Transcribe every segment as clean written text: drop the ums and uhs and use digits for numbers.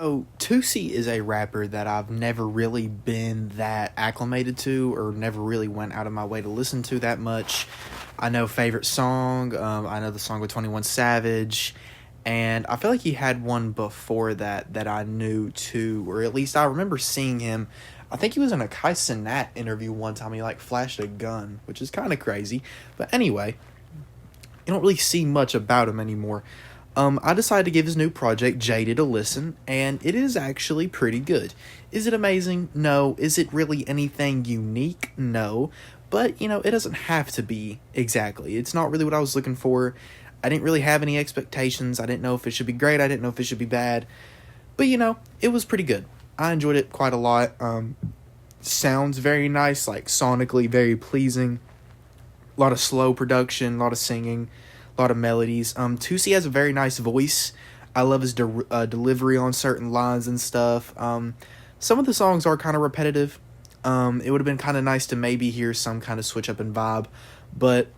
So, Toosi is a rapper that I've never really been that acclimated to or never really went out of my way to listen to that much. I know favorite song, I know the song with 21 Savage, and I feel like he had one before that that I knew too, or at least I remember seeing him. I think he was in a Kai Cenat interview one time. He like flashed a gun, which is kind of crazy. But anyway, you don't really see much about him anymore. I decided to give his new project, Jaded, a listen, and it is actually pretty good. Is it amazing? No. Is it really anything unique? No. But, it doesn't have to be exactly. It's not really what I was looking for. I didn't really have any expectations. I didn't know if it should be great. I didn't know if it should be bad. But, it was pretty good. I enjoyed it quite a lot. Sounds very nice, like sonically very pleasing. A lot of slow production, a lot of singing, a lot of melodies. Toosi has a very nice voice. I love his delivery on certain lines and stuff. Some of the songs are kind of repetitive. It would have been kind of nice to maybe hear some kind of switch up in vibe. But,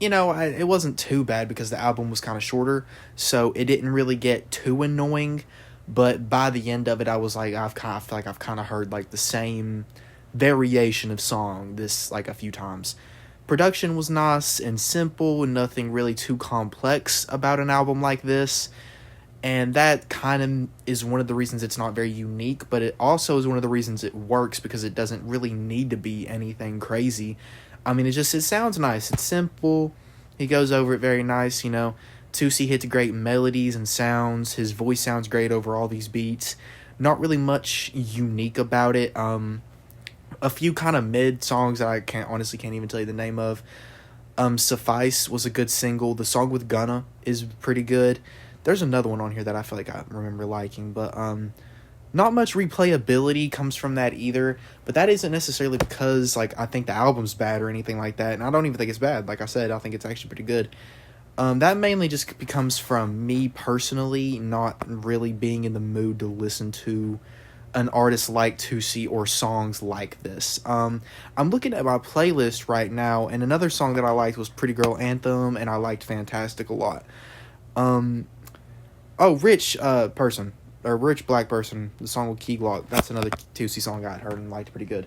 it wasn't too bad because the album was kind of shorter. So it didn't really get too annoying. But by the end of it, I was like, I feel like I've kind of heard like the same variation of song this like a few times. Production was nice and simple, and nothing really too complex about an album like this. And that kind of is one of the reasons it's not very unique, but it also is one of the reasons it works because it doesn't really need to be anything crazy. I mean, it sounds nice. It's simple. He goes over it very nice, Toosi hits great melodies and sounds. His voice sounds great over all these beats. Not really much unique about it. A few kind of mid songs that I honestly can't even tell you the name of. Suffice was a good single. The song with Gunna is pretty good. There's another one on here that I feel like I remember liking, but not much replayability comes from that either. But that isn't necessarily because I think the album's bad or anything like that, and I don't even think it's bad. Like I said, I think it's actually pretty good. That mainly just becomes from me personally not really being in the mood to listen to an artist like Toosi or songs like this. I'm looking at my playlist right now, and another song that I liked was Pretty Girl Anthem, and I liked Fantastic a lot. Rich Person, or Rich Black Person, the song with Key Glock, that's another Toosi song I heard and liked pretty good.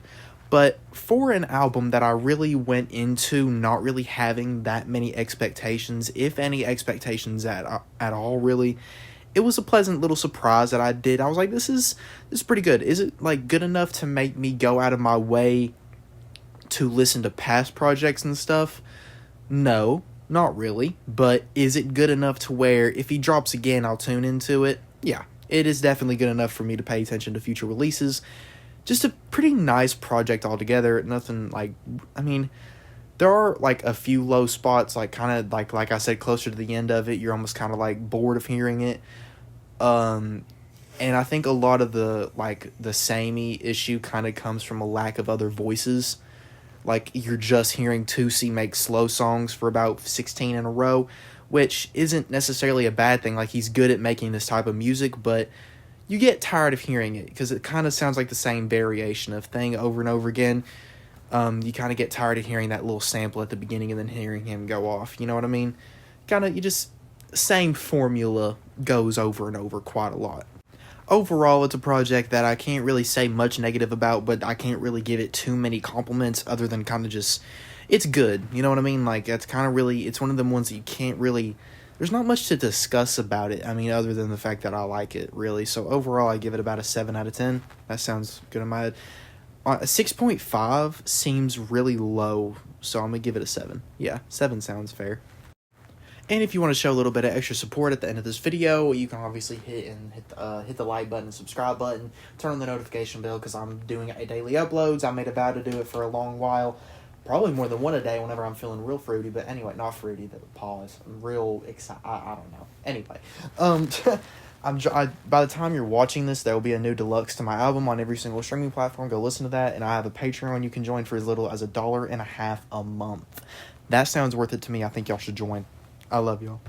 But for an album that I really went into not really having that many expectations, if any expectations at all really, it was a pleasant little surprise that I did. I was like, this is pretty good. Is it good enough to make me go out of my way to listen to past projects and stuff? No, not really. But is it good enough to where if he drops again, I'll tune into it? Yeah, it is definitely good enough for me to pay attention to future releases. Just a pretty nice project altogether. Nothing there are a few low spots, like I said, closer to the end of it, you're almost kind of bored of hearing it. And I think a lot of the samey issue kind of comes from a lack of other voices. You're just hearing Toosi make slow songs for about 16 in a row, which isn't necessarily a bad thing. He's good at making this type of music, but you get tired of hearing it because it kind of sounds like the same variation of thing over and over again. You kind of get tired of hearing that little sample at the beginning and then hearing him go off. You know what I mean? Same formula goes over and over quite a lot. Overall, it's a project that I can't really say much negative about, but I can't really give it too many compliments other than kind of just, it's good. You know what I mean? That's kind of really, it's one of them ones that you can't really, there's not much to discuss about it. I mean, other than the fact that I like it, really. So overall, I give it about a 7 out of 10. That sounds good in my head. A 6.5 seems really low, so I'm going to give it a 7. Yeah, 7 sounds fair. And if you want to show a little bit of extra support at the end of this video, you can obviously hit the like button and subscribe button, turn on the notification bell because I'm doing daily uploads. I made a vow to do it for a long while, probably more than one a day whenever I'm feeling real fruity. But anyway, not fruity. Pause. I'm real excited. I don't know. Anyway, by the time you're watching this, there will be a new deluxe to my album on every single streaming platform. Go listen to that, and I have a Patreon you can join for as little as $1.50 a month. That sounds worth it to me. I think y'all should join. I love y'all.